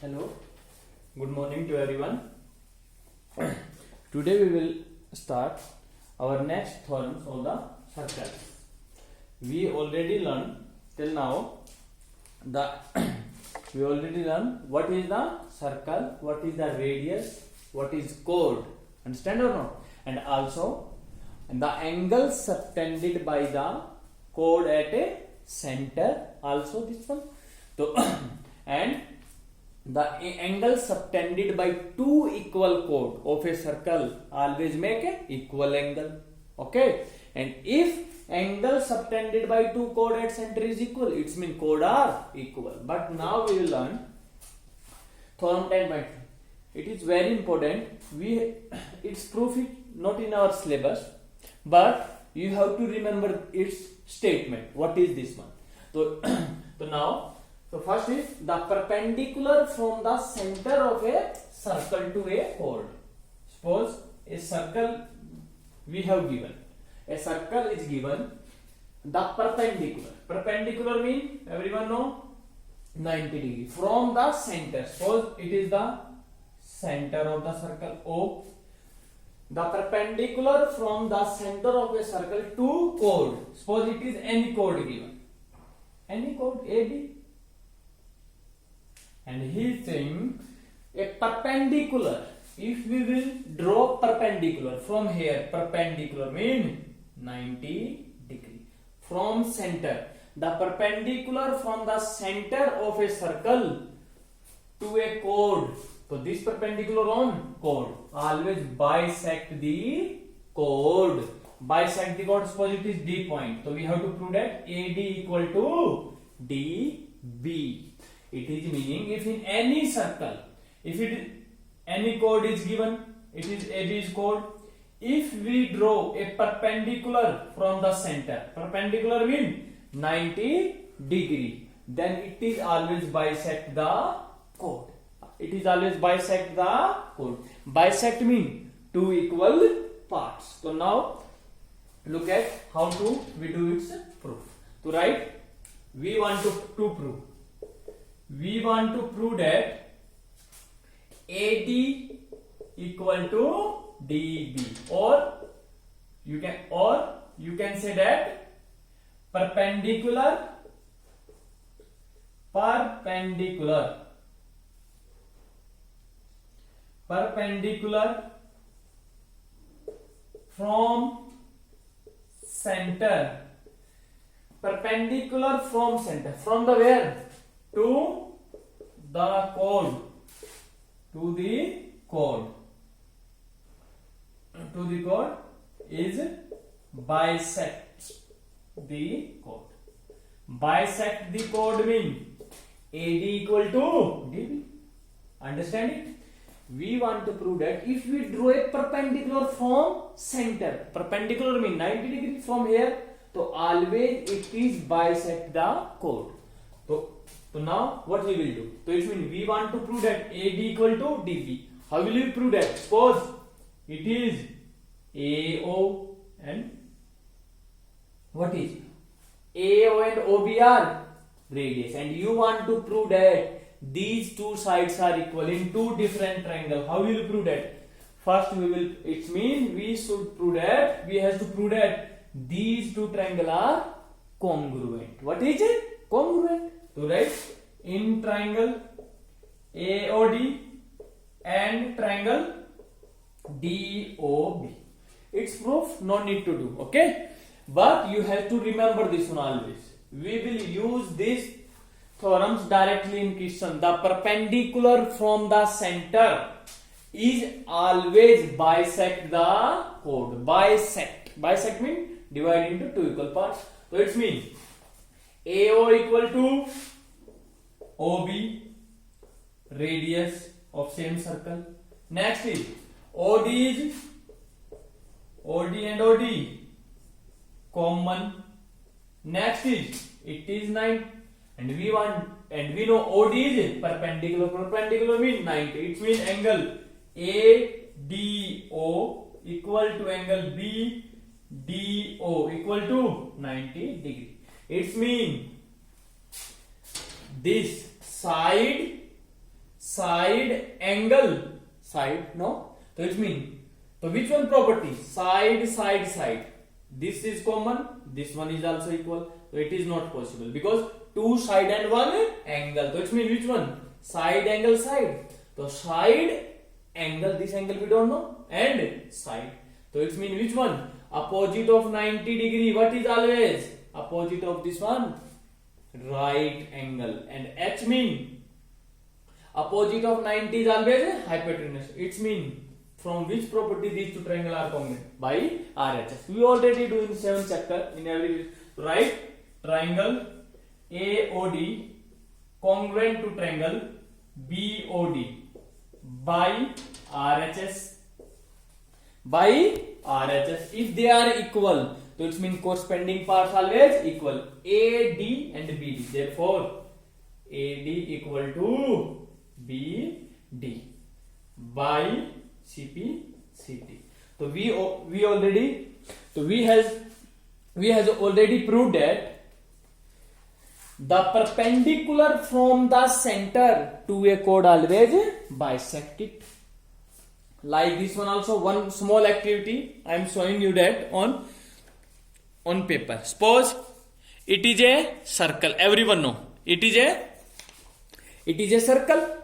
Hello, good morning to everyone. Today we will start our next theorems of the circle. We already learned till now the what is the circle, what is the radius, what is chord. Understand or not? And also the angle subtended by the chord at a center. Also this one. So and the angle subtended by two equal chord of a circle always make a equal angle. Okay, and if angle subtended by two chord at center is equal, it means chord are equal. But now we will learn theorem 10.3. It is very important. Its proof is not in our syllabus, but you have to remember its statement. What is this one? So first is the perpendicular from the center of a circle to a chord. Suppose a circle we have given. A circle is given. The perpendicular. Perpendicular means everyone know 90 degree from the center. Suppose it is the center of the circle O. The perpendicular from the center of a circle to chord. Suppose it is any chord given. Any chord AB. And he is saying a perpendicular. If we will draw perpendicular from here, perpendicular means 90 degree from center. The perpendicular from the center of a circle to a chord. So this perpendicular on chord. Always bisect the chord. Bisect the chord. Suppose it is D point. So we have to prove that AD equal to DB. It is meaning if in any circle, if any chord is given, it is AB is chord. If we draw a perpendicular from the center, perpendicular means 90 degree, then it is always bisect the chord. It is always bisect the chord. Bisect means two equal parts. So now look at how we do its proof. To write, we want to prove. We want to prove that AD equal to DB, or you can say that perpendicular from center. Perpendicular from center. From the where? To the chord. To the chord is bisect the chord. Bisect the chord means AD equal to DB. Understand it? We want to prove that if we draw a perpendicular from center, perpendicular means 90 degree from here, so always it is bisect the chord. So now what we will do? So it means we want to prove that AD equal to DB. How will we prove that? Suppose it is AO and what is AO and OB are radius, and you want to prove that these two sides are equal in two different triangles. How will you prove that? First it means we have to prove that these two triangles are congruent. What is it? Congruent. So write in triangle AOD and triangle DOB. It's proof, no need to do. Okay, but you have to remember this one always. We will use these theorems directly in question. The perpendicular from the center is always bisect the chord. Bisect means divide into two equal parts. So it means AO equal to OB, radius of same circle. Next is OD and OD common. Next is it is 9, and we know OD is perpendicular. Perpendicular means 90. It means angle ADO equal to angle BDO equal to 90 degree. It means this side side angle, side, no, so it means, so which one property, side side side, this is common, this one is also equal, so it is not possible because two side and one angle, so it means which one, side angle side, so side angle, this angle we don't know, and side, so it means which one, opposite of 90 degree, what is always opposite of this one, right angle, and h mean opposite of 90 is always hypotenuse. It's mean from which property these two triangles are congruent, by RHS. We already do in 7th chapter in every, right, triangle AOD congruent to triangle BOD by RHS, by RHS. If they are equal, so it means corresponding parts always equal, AD and BD. Therefore, AD equal to BD by CP/CT. So we already, so we has already proved that the perpendicular from the center to a chord always bisect it. Like this one also, one small activity I am showing you that on paper. Suppose it is a circle. Everyone know it is a circle.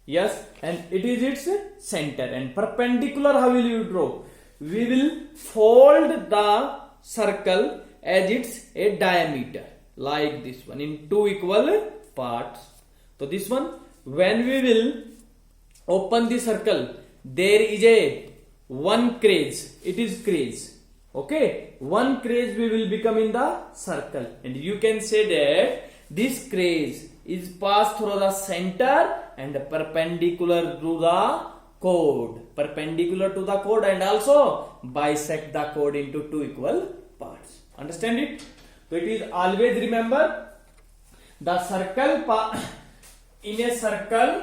Yes, and it is its center, and perpendicular, how will you draw? We will fold the circle as its a diameter, like this one, in two equal parts. So this one, when we will open the circle, there is a one crease, it is crease, okay, one crease we will become in the circle, and you can say that this crease is passed through the center and perpendicular to the chord, perpendicular to the chord, and also bisect the chord into two equal parts. Understand it? So it is always, remember, the circle in a circle,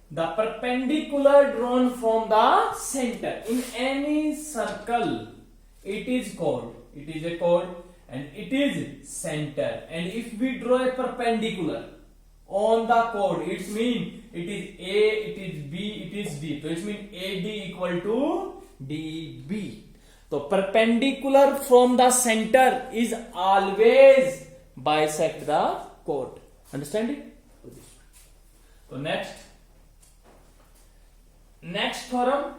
the perpendicular drawn from the center in any circle, it is chord, it is a chord, and it is center, and if we draw a perpendicular on the chord, it means it is A, it is B, it is D. So it means AD equal to DB. So perpendicular from the center is always bisect the chord. Understand it? So next theorem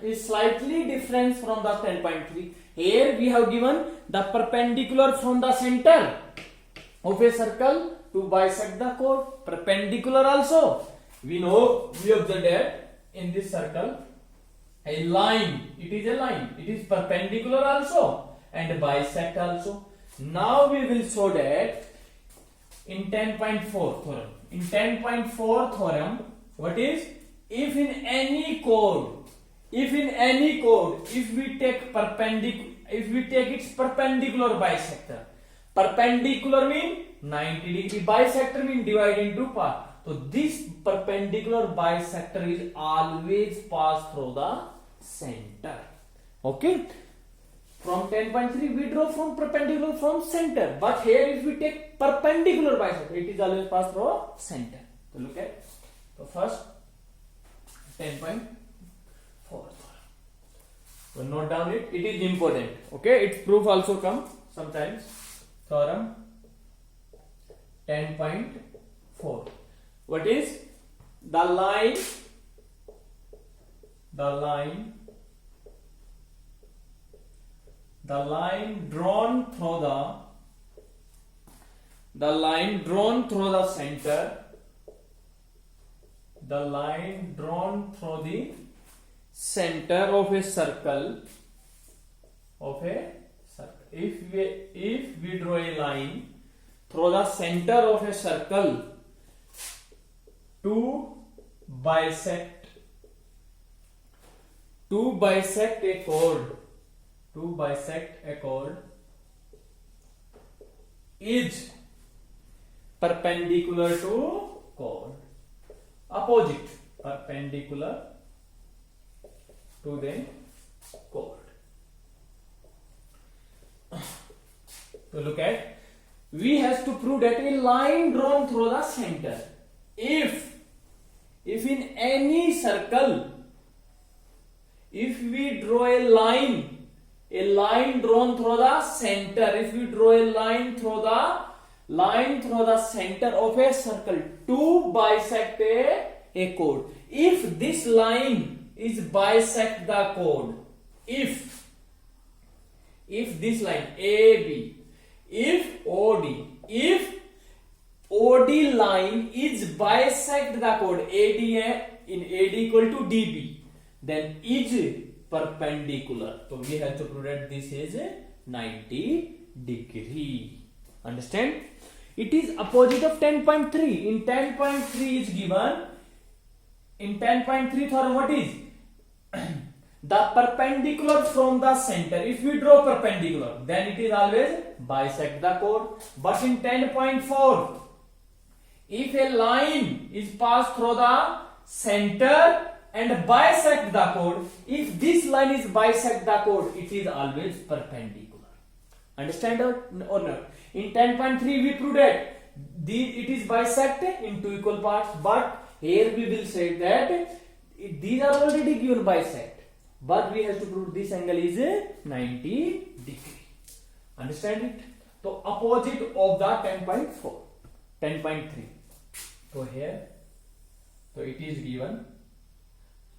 is slightly different from the 10.3. Here we have given the perpendicular from the center of a circle to bisect the chord. Perpendicular also, we know, we observe that in this circle a line, it is a line, it is perpendicular also and bisect also. Now we will show that in 10.4 theorem. In 10.4 theorem, what is, if in any chord, if we take its perpendicular bisector, perpendicular mean 90 degree, bisector mean divide into part. So this perpendicular bisector is always passed through the center. Okay. From 10.3 we draw from perpendicular from center, but here if we take perpendicular bisector, it is always passed through center. So look at the first 10.4. So note down it. It is important. Okay, its proof also come sometimes. Theorem 10.4. What is the line drawn through the center, the line drawn through the center of a circle, if we draw a line through the center of a circle to bisect a chord, is perpendicular to chord, opposite, perpendicular to the chord. So look at, we have to prove that a line drawn through the center, if in any circle, if we draw a line drawn through the center, if we draw a line through the center of a circle to bisect a chord, if this line is bisect the chord, if this line AB, if OD line is bisect the chord AD, in AD equal to DB, then is perpendicular. So we have to prove that this is 90 degree. Understand? It is opposite of 10.3. In 10.3 is given. In 10.3 theorem, what is the perpendicular from the center? If we draw perpendicular, then it is always bisect the chord. But in 10.4, if a line is passed through the center and bisect the chord, if this line is bisect the chord, it is always perpendicular. Understand or not? In 10.3 we proved that it is bisect in two equal parts, but here we will say that these are already given bisect, but we have to prove this angle is 90 degree. Understand it? So opposite of the 10.4, 10.3. So here, so it is given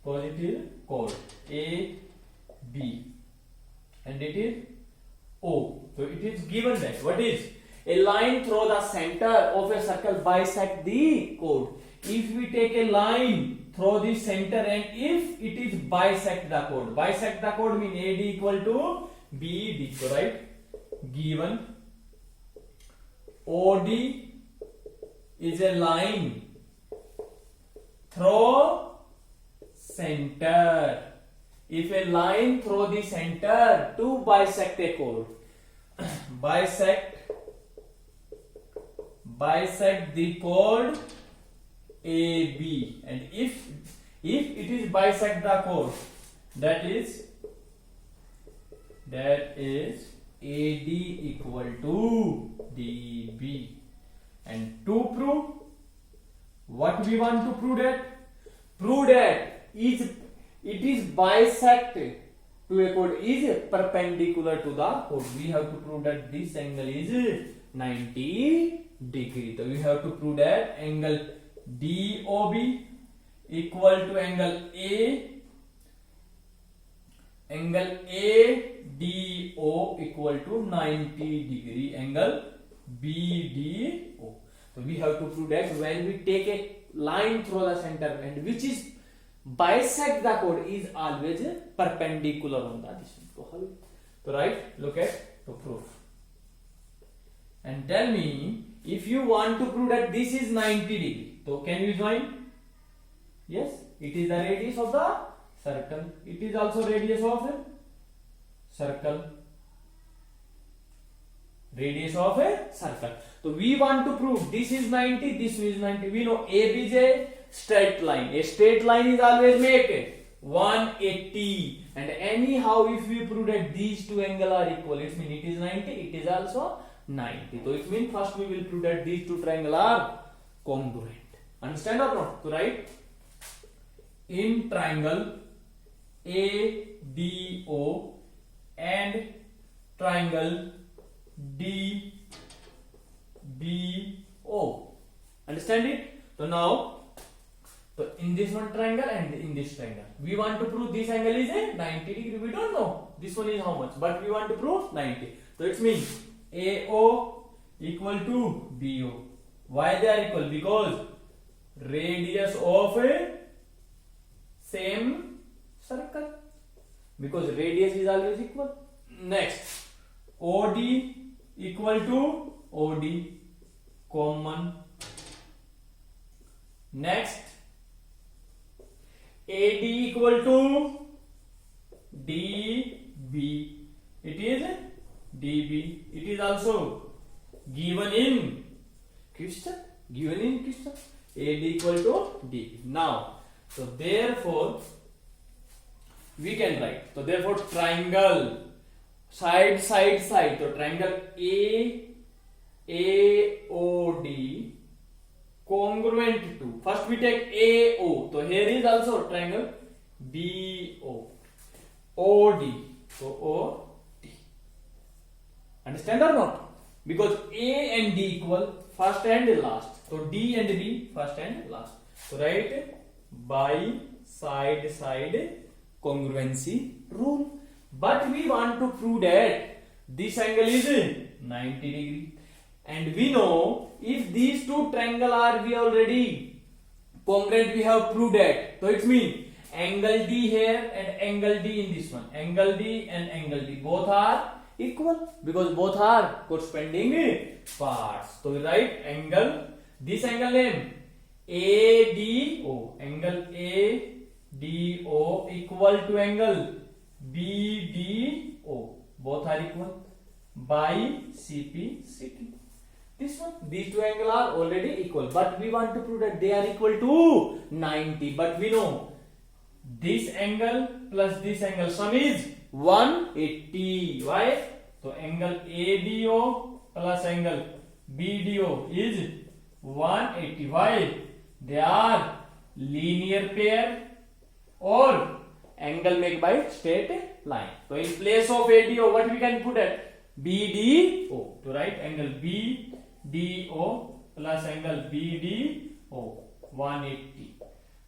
positive chord A, B, and it is O. So it is given that what is a line through the center of a circle bisect the chord. If we take a line through the center and if it is bisect the chord mean AD equal to BD. So right, given OD is a line through center. If a line through the center to bisect a chord, bisect the chord AB, and if it is bisect the chord, that is AD equal to DB. And to prove, what we want to prove that? Prove that it is bisect to a chord is perpendicular to the chord. We have to prove that this angle is 90 degree. So we have to prove that angle DOB equal to angle ADO equal to 90 degree, angle BDO. So we have to prove that when we take a line through the center and which is bisect the chord is always perpendicular on the distance. So right, look at the proof and tell me if you want to prove that this is 90 degree. So can you join? Yes, it is the radius of the circle. It is also radius of a circle. Radius of a circle. So we want to prove this is 90, this is 90. We know AB is a straight line. A straight line is always make 180. And anyhow, if we prove that these two angles are equal, it means it is 90. It is also 90. So it means first we will prove that these two triangles are congruent. Understand or not? So right, in triangle ADO and triangle DBO. Understand it? So now, so in this one triangle and in this triangle, we want to prove this angle is a 90 degree. We don't know this one is how much, but we want to prove 90. So it means AO equal to BO. Why they are equal? Because radius of a same circle. Because radius is always equal. Next, OD equal to OD, common. Next, AD equal to DB. It is DB. It is also given in question. AD equal to DB. Now, so therefore, we can write. So therefore, triangle side. So triangle AOD congruent to. First we take AO. So here is also triangle BO. OD. So OD. Understand or not? Because A and D equal first and last. So D and B first and last. So write by side congruency rule. But we want to prove that this angle is 90 degree. And we know if these two triangles are we already congruent, we have proved that. So it means angle D here and angle D in this one. Angle D and angle D both are equal because both are corresponding parts. So we write angle, this angle name ADO. Angle ADO equal to angle BDO. Both are equal by CP/CT. This one, these two angles are already equal, but we want to prove that they are equal to 90. But we know this angle plus this angle sum is 180. Why? So angle ADO plus angle BDO is 180. Why? They are linear pair or angle made by straight line. So in place of ADO, what we can put at BDO. To write angle BDO plus angle BDO 180.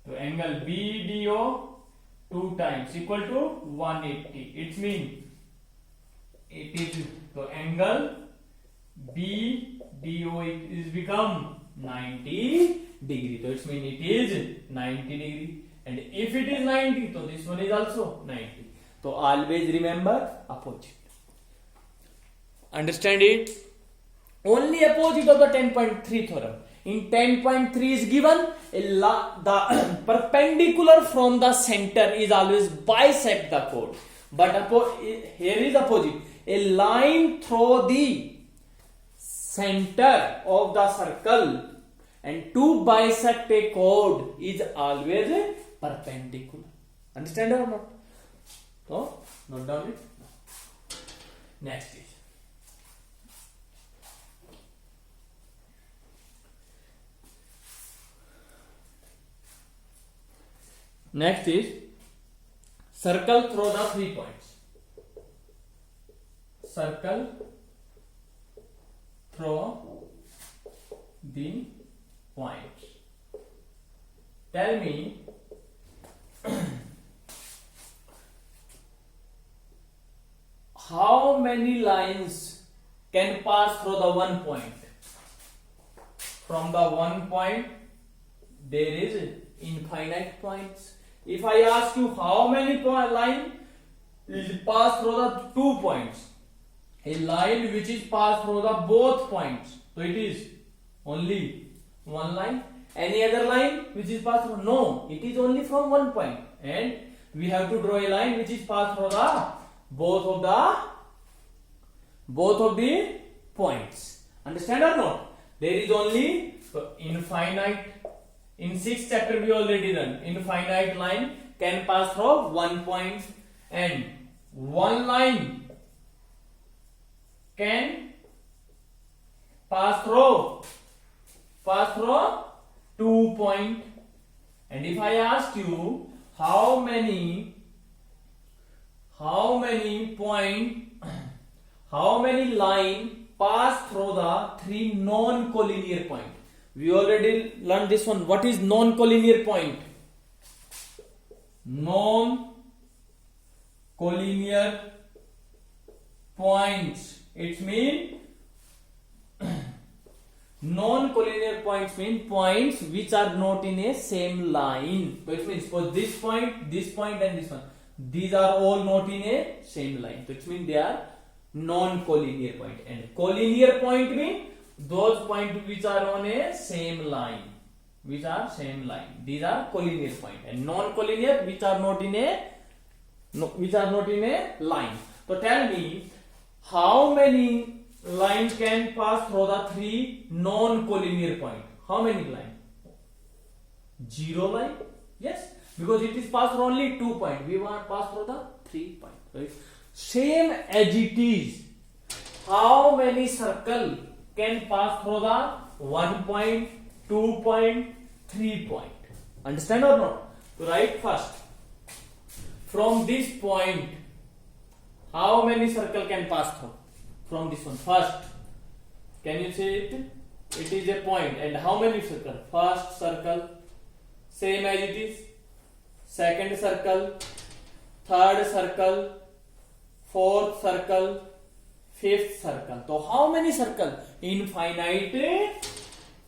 So angle BDO 2 times equal to 180. It means it is so angle BDO is become 90 degree. So it means it is 90 degree. And if it is 90, so this one is also 90. So always remember opposite. Understand it? Only opposite of the 10.3 theorem. In 10.3 is given the perpendicular from the center is always bisect the chord. But here is opposite. A line through the center of the circle and to bisect a chord is always perpendicular. Understand or not? So note down it. Next is circle through the 3 points. Circle through the points. Tell me how many lines can pass through the 1 point? From the 1 point there is infinite points. If I ask you how many line will pass through the 2 points, a line which is passed through the both points, so it is only one line. Any other line which is passed through? No, it is only from 1 point, and we have to draw a line which is passed through the both of the points. Understand or not? There is only infinite. In 6th chapter we already done. Infinite line can pass through 1 point, and one line can pass through 2 points. And if I ask you how many line pass through the 3 non-collinear point. We already learned this one. What is non-collinear point? Non-collinear points. It means non-collinear points mean points which are not in a same line. So it means for this point and this one, these are all not in a same line. So it means they are non-collinear point. And collinear point means those points which are on a same line, These are collinear point, and non-collinear which are not in a line. So tell me how many lines can pass through the 3 non-collinear point? How many lines? 0 line. Yes, because it is passed through only 2 points. We want to pass through the 3 points. Right? Same as it is. How many circle can pass through the 1 point 2 point, 3 point. Understand or not? So write first. From this point, how many circle can pass through? From this one. First, can you see it? It is a point. And how many circle? First circle, same as it is. Second circle, third circle, fourth circle, fifth circle. So how many circle? Infinite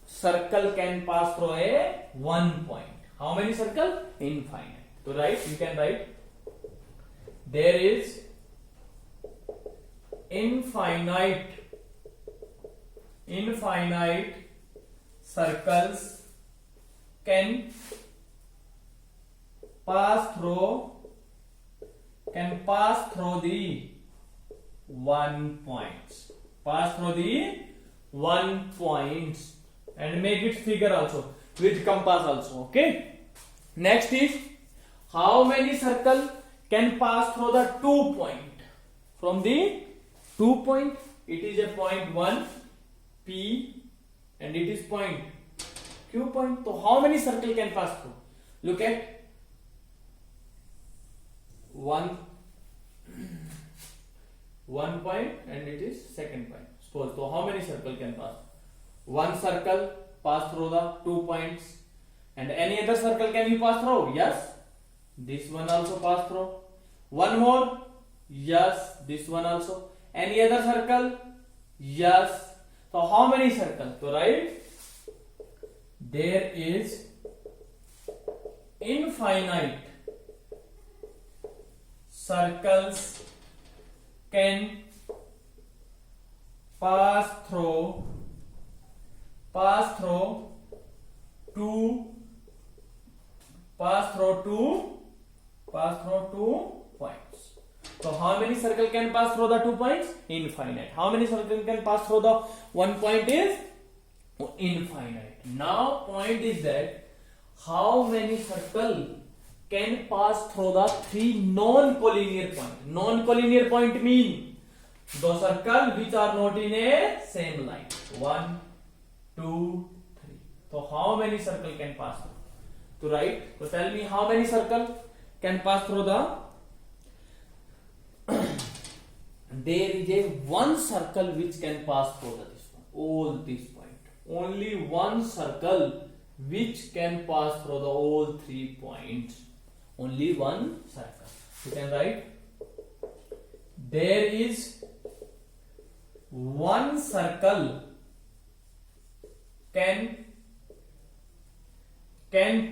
circle can pass through a one point. How many circle? Infinite. So right, you can write there is infinite circles can pass through the one points. Pass through the one points and make it figure also with compass also. Okay. Next is how many circle can pass through the 2 point? From the 2 point, it is a point 1 P and it is point Q point. So how many circle can pass through? Look at one point and it is second point. Suppose, so how many circle can pass? One circle pass through the 2 points. And any other circle can you pass through? Yes. This one also pass through. One more? Yes. This one also. Any other circle? Yes. So how many circles? So right, there is infinite circles can pass through two points. So how many circle can pass through the 2 points? Infinite. How many circle can pass through the 1 point is infinite. Now point is that how many circle can pass through the 3 non-collinear point. Non-collinear point mean the circle which are not in a same line. 1, 2, 3. So how many circle can pass through? To write. So tell me how many circle can pass through the. There is a one circle which can pass through this one. All this point. Only one circle which can pass through the all 3 points. Only one circle. You can write. There is one circle can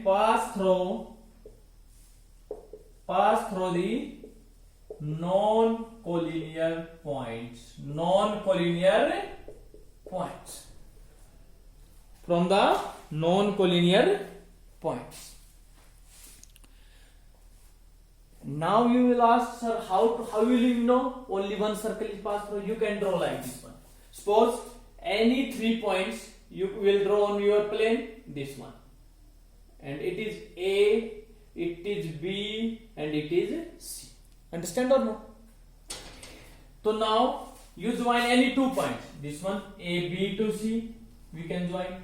pass through the non-collinear points. Non-collinear points. From the non-collinear points. Now you will ask, sir, how will you know only one circle is passed through? You can draw like this one. Suppose any 3 points you will draw on your plane, this one. And it is A, it is B, and it is C. Understand or no? So now you join any 2 points. This one A, B to C, we can join.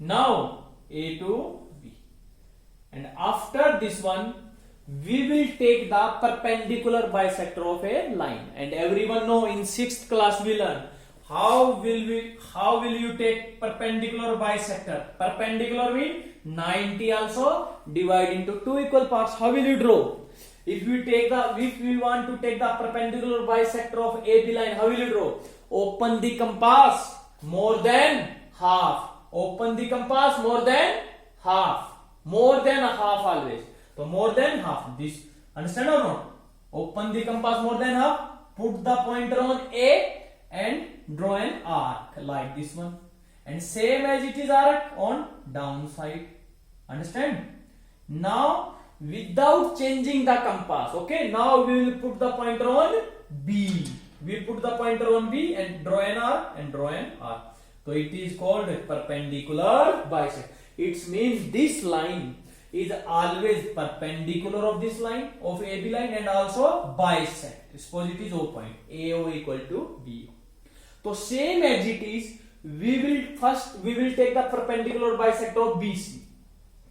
Now A to B. And after this one, we will take the perpendicular bisector of a line. And everyone know in 6th class we learn how will you take perpendicular bisector? Perpendicular means 90 also divide into 2 equal parts. How will you draw? If we want to take the perpendicular bisector of AB line, how will you draw? Open the compass more than half. Open the compass more than half. More than half always. So more than half. This understand or not? Open the compass more than half. Put the pointer on A and draw an arc like this one. And same as it is arc on downside. Understand? Now without changing the compass. Okay. Now we will put the pointer on B. We put the pointer on B and draw an arc and draw an arc. So it is called perpendicular bisect. It means this line is always perpendicular of this line of AB line and also bisect. Suppose it is O point. AO equal to BO. So same as it is we will take the perpendicular bisector of BC.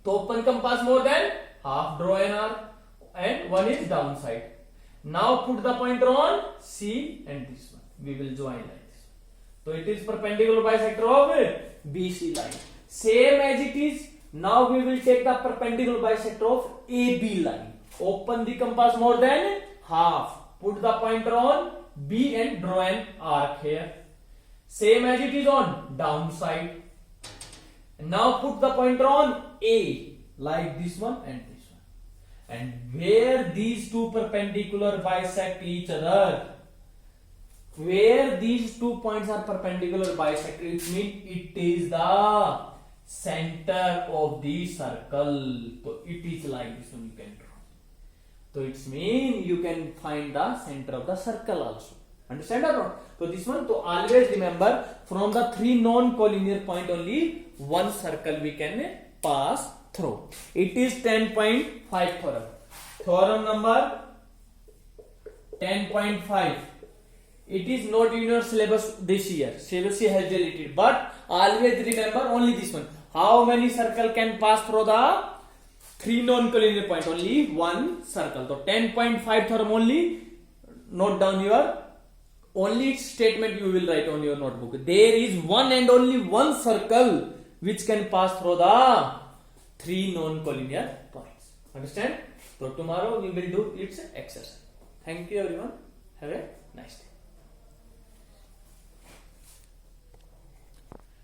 तो open compass more than half, draw an arc, and one is downside. Now put the pointer on C and this one. We will join like this. So it is perpendicular bisector of BC line. Same as it is. Now we will take the perpendicular bisector of AB line. Open the compass more than half. Put the pointer on B and draw an arc here. Same as it is on downside. Now put the pointer on A like this one and this one. And where these two perpendicular bisect each other, where these 2 points are perpendicular bisect, it means it is the center of the circle. So it is like this one, you can draw. So it means you can find the center of the circle also. Understand or not? So this one, so always remember, from the 3 non-collinear point only one circle we can pass through. It is 10.5 theorem. Theorem number 10.5. It is not in your syllabus this year. CBSE has deleted, but always remember only this one. How many circle can pass through the 3 non-collinear point? Only one circle. So 10.5 theorem only. Note down your only statement you will write on your notebook. There is one and only one circle which can pass through the 3 non-collinear points. Understand? So tomorrow we will do its exercise. Thank you everyone. Have a nice day.